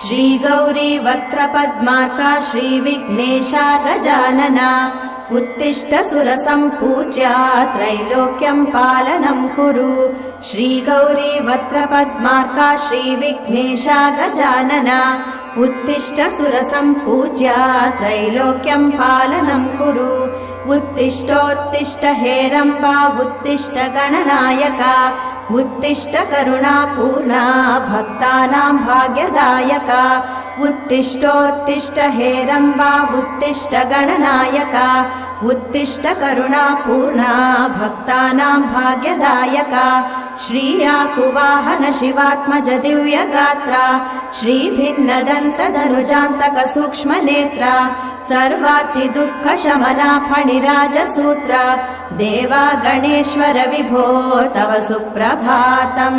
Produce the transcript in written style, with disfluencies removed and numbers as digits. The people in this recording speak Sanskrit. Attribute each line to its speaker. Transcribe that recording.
Speaker 1: श्रीगौरी वक्त्रपद्मार्का श्रीविघ्नेशा गजानना उत्तिष्ठ सुरसम्पूज्या त्रैलोक्यं पालनं कुरु श्रीगौरी वक्त्रपद्मार्का श्रीविघ्नेशा गजानना उत्तिष्ठ सुरसम्पूज्या त्रैलोक्यं पालनं कुरु उत्तिष्ठोत्तिष्ठ हेरम्बा उत्तिष्ठ गणनायका उत्तिष्ठ करुणापूर्णा भक्तानां भाग्यदायका उत्तिष्ठोत्तिष्ठ हेरम्बा उत्तिष्ठ गणनायका उत्तिष्ठ करुणापूर्णा भक्तानां भाग्यदायका श्रीयाकुवाहन शिवात्मज दिव्यगात्रा श्रीभिन्नदन्तधनुजान्तक सूक्ष्मनेत्रा सर्वार्ति दुःख शमना फणिराजसूत्रा देवा गणेश्वर विभो तव सुप्रभातम्।